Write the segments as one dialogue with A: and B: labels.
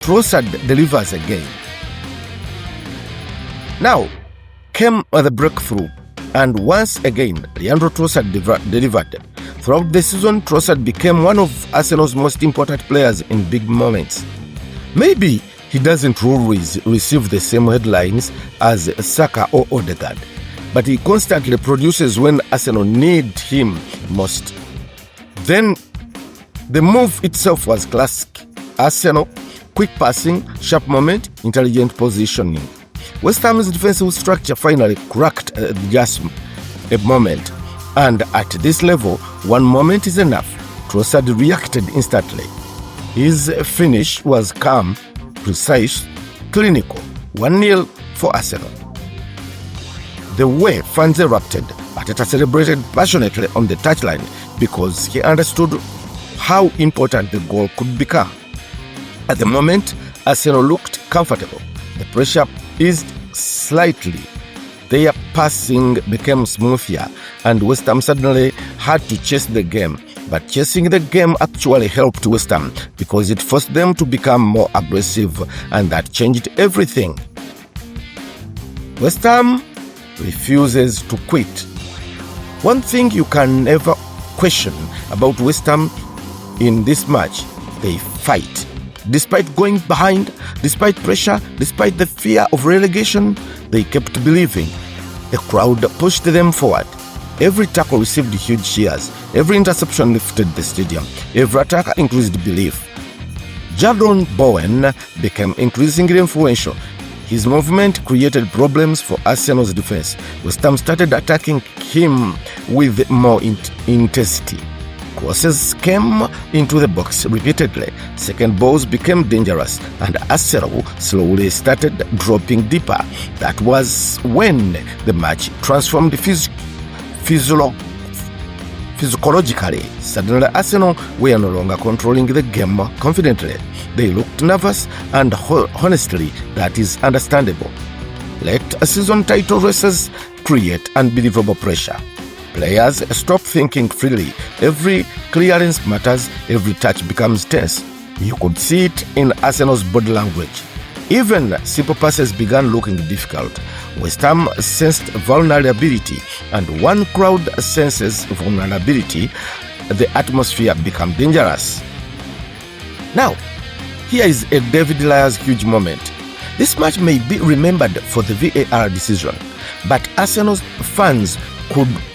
A: Trossard delivers again. Now came the breakthrough, and once again, Leandro Trossard delivered. Throughout the season, Trossard became one of Arsenal's most important players in big moments. Maybe he doesn't always receive the same headlines as Saka or Odegaard, but he constantly produces when Arsenal need him most. Then, the move itself was classic. Arsenal, quick passing, sharp moment, intelligent positioning. West Ham's defensive structure finally cracked just a moment. And at this level, one moment is enough. Trossard reacted instantly. His finish was calm, precise, clinical. 1-0 for Arsenal. The way fans erupted, Arteta celebrated passionately on the touchline because he understood how important the goal could become. At the moment, Arsenal looked comfortable. The pressure eased slightly. Their passing became smoother, and West Ham suddenly had to chase the game. But chasing the game actually helped West Ham because it forced them to become more aggressive, and that changed everything. West Ham refuses to quit. One thing you can never question about West Ham in this match, they fight. Despite going behind, despite pressure, despite the fear of relegation, they kept believing. The crowd pushed them forward. Every tackle received huge cheers. Every interception lifted the stadium. Every attacker increased belief. Jadon Bowen became increasingly influential. His movement created problems for Arsenal's defense. West Ham started attacking him with more intensity. Crosses came into the box repeatedly. Second balls became dangerous, and Arsenal slowly started dropping deeper. That was when the match transformed physiologically. Suddenly, Arsenal were no longer controlling the game confidently. They looked nervous, and honestly, that is understandable. Let season title races create unbelievable pressure. Players stop thinking freely. Every clearance matters, every touch becomes tense. You could see it in Arsenal's body language. Even simple passes began looking difficult. West Ham sensed vulnerability, and one crowd senses vulnerability, the atmosphere becomes dangerous. Now, here is a David Raya's huge moment. This match may be remembered for the VAR decision, but Arsenal's fans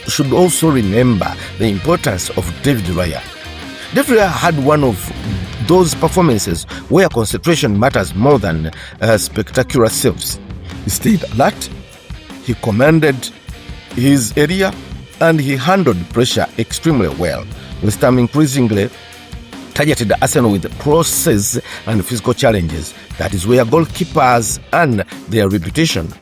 A: should also remember the importance of David Raya. David Raya had one of those performances where concentration matters more than spectacular saves. He stayed alert, he commanded his area, and he handled pressure extremely well. West Ham increasingly targeted Arsenal with crosses and physical challenges. That is where goalkeepers earn their reputation.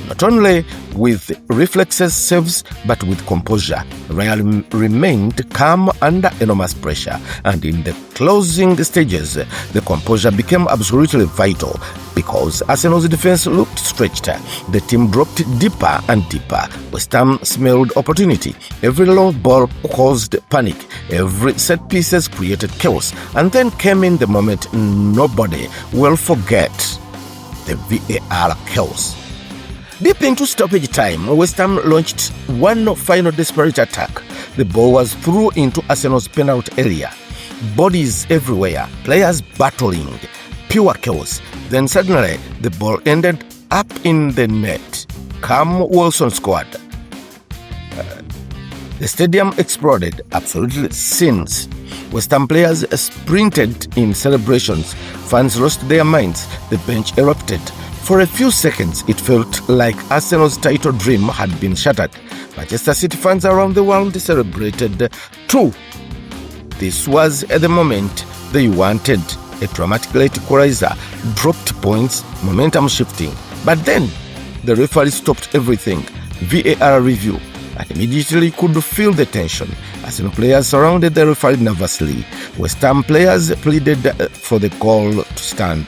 A: Not only with reflexes saves, but with composure. Raya remained calm under enormous pressure, and in the closing stages, the composure became absolutely vital because Arsenal's defense looked stretched. The team dropped deeper and deeper. West Ham smelled opportunity. Every long ball caused panic. Every set pieces created chaos. And then came in the moment nobody will forget: the VAR chaos. Deep into stoppage time, West Ham launched one final desperate attack. The ball was through into Arsenal's penalty area. Bodies everywhere, players battling, pure chaos. Then suddenly, the ball ended up in the net. Callum Wilson scored. The stadium exploded, absolutely scenes. West Ham players sprinted in celebrations. Fans lost their minds. The bench erupted. For a few seconds, it felt like Arsenal's title dream had been shattered. Manchester City fans around the world celebrated too. This was the moment they wanted. A dramatic late equalizer dropped points, momentum shifting. But then, the referee stopped everything. VAR review. And immediately could feel the tension. Arsenal players surrounded the referee nervously. West Ham players pleaded for the goal to stand.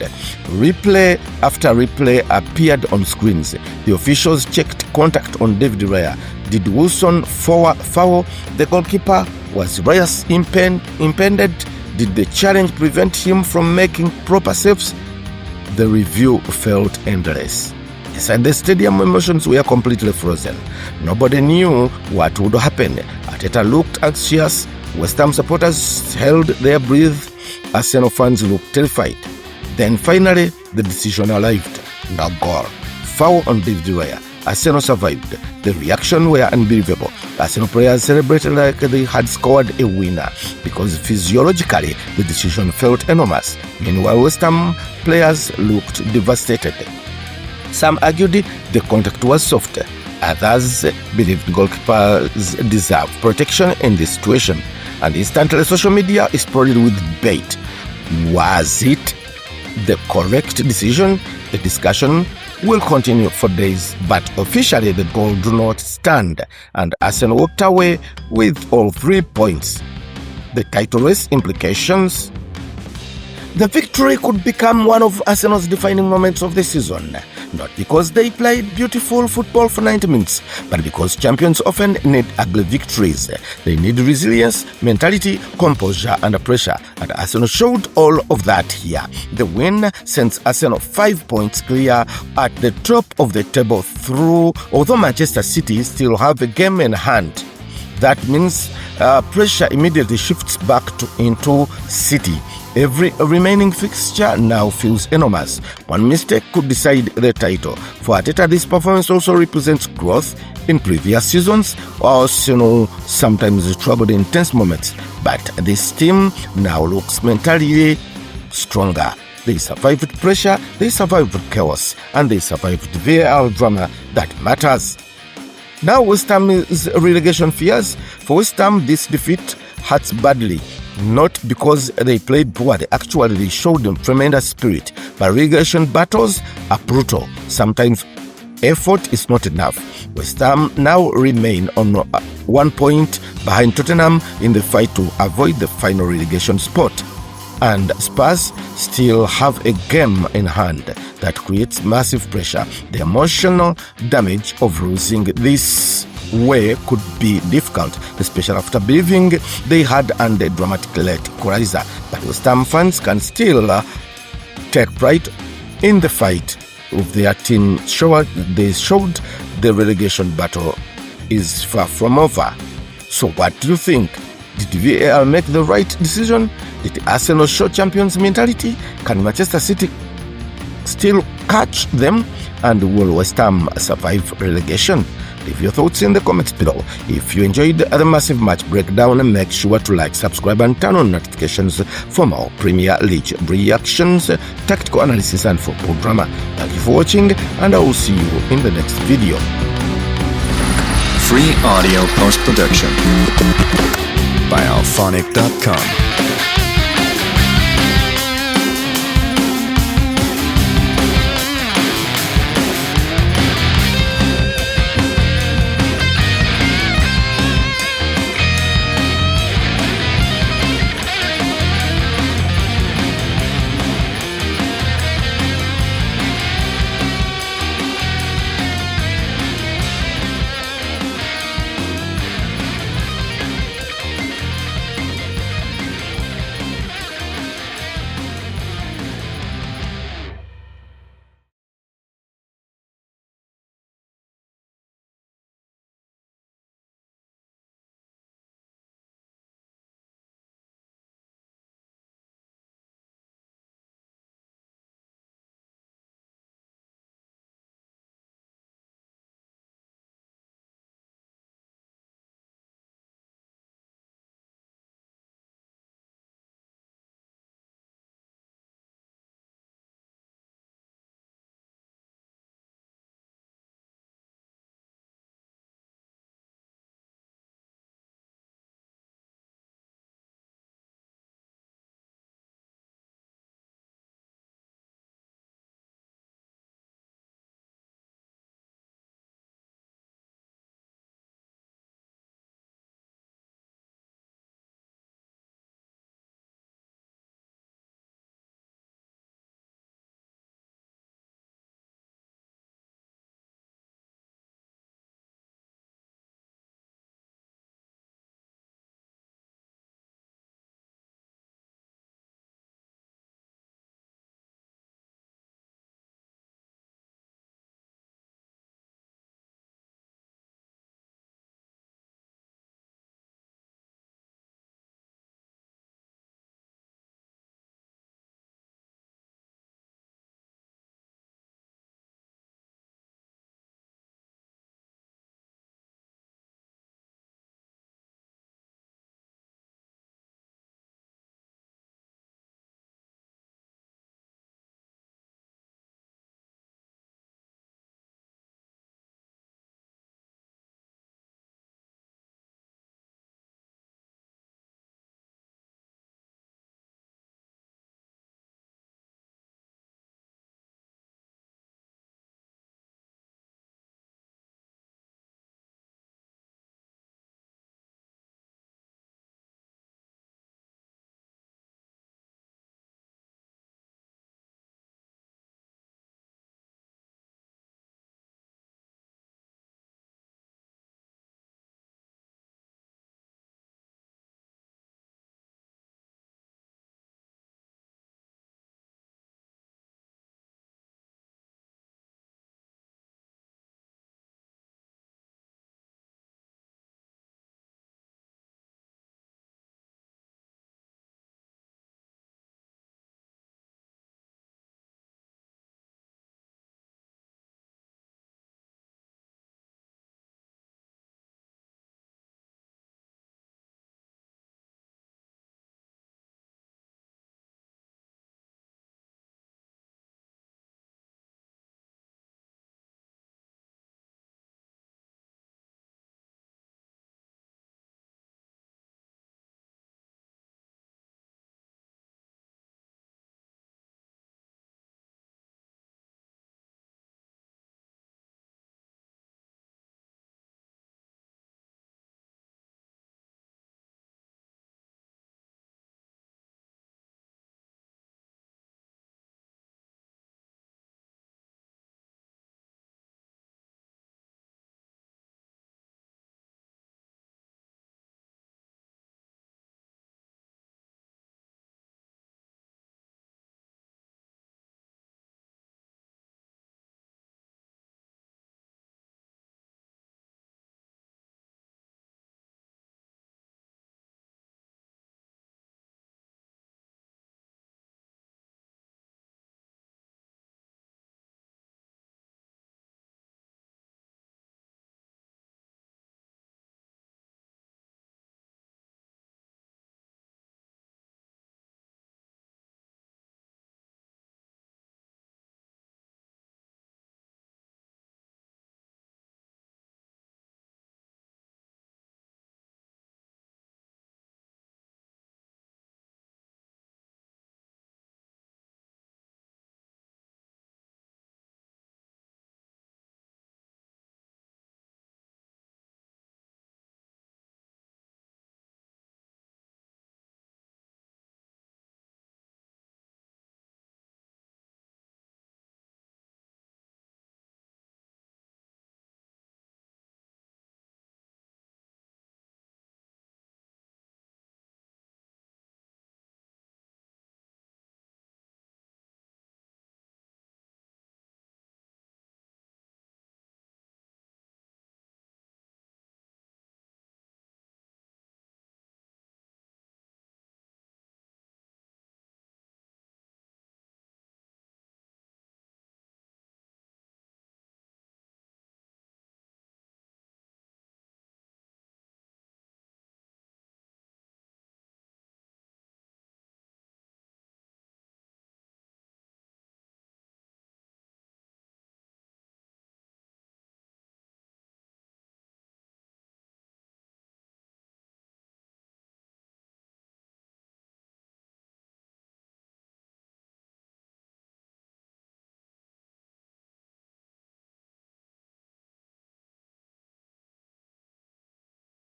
A: Replay after replay appeared on screens. The officials checked contact on David Raya. Did Wilson foul the goalkeeper? Was Raya impeded? Did the challenge prevent him from making proper saves? the review felt endless. Inside the stadium, emotions were completely frozen. Nobody knew what would happen. Arteta looked anxious. West Ham supporters held their breath. Arsenal fans looked terrified. Then finally, the decision arrived. No goal. Foul on David Raya. Arsenal survived. The reaction were unbelievable. Arsenal players celebrated like they had scored a winner because physiologically the decision felt enormous. Meanwhile, West Ham players looked devastated. Some argued the contact was soft. Others believed goalkeepers deserve protection in this situation. And instantly social media exploded with debate. Was it the correct decision? The discussion will continue for days, but officially the goal do not stand, and Arsenal walked away with all 3 points. The title race implications. The victory could become one of Arsenal's defining moments of the season, not because they played beautiful football for 90 minutes, but because champions often need ugly victories. They need resilience, mentality, composure, and pressure, and Arsenal showed all of that here. The win sends Arsenal 5 points clear at the top of the table although Manchester City still have a game in hand. That means pressure immediately shifts back into City. Every remaining fixture now feels enormous. One mistake could decide the title. For Arteta, this performance also represents growth. In previous seasons, Arsenal sometimes struggled in tense moments, but this team now looks mentally stronger. They survived pressure, they survived chaos, and they survived VAR drama that matters. Now West Ham's relegation fears. For West Ham, this defeat hurts badly. Not because they played poorly, actually they showed them tremendous spirit. But relegation battles are brutal. Sometimes effort is not enough. West Ham now remain on 1 point behind Tottenham in the fight to avoid the final relegation spot. And Spurs still have a game in hand that creates massive pressure. The emotional damage of losing this way could be difficult, especially after believing they had earned a dramatic late equalizer. But West Ham fans can still take pride in the fight of their team. They showed the relegation battle is far from over. So what do you think? Did VAR make the right decision? Did Arsenal show champions mentality? Can Manchester City still catch them? And will West Ham survive relegation? Leave your thoughts in the comments below. If you enjoyed the massive match breakdown, make sure to like, subscribe, and turn on notifications for more Premier League reactions, tactical analysis, and football drama. Thank you for watching, and I will see you in the next video.
B: Free audio post-production by alphonic.com.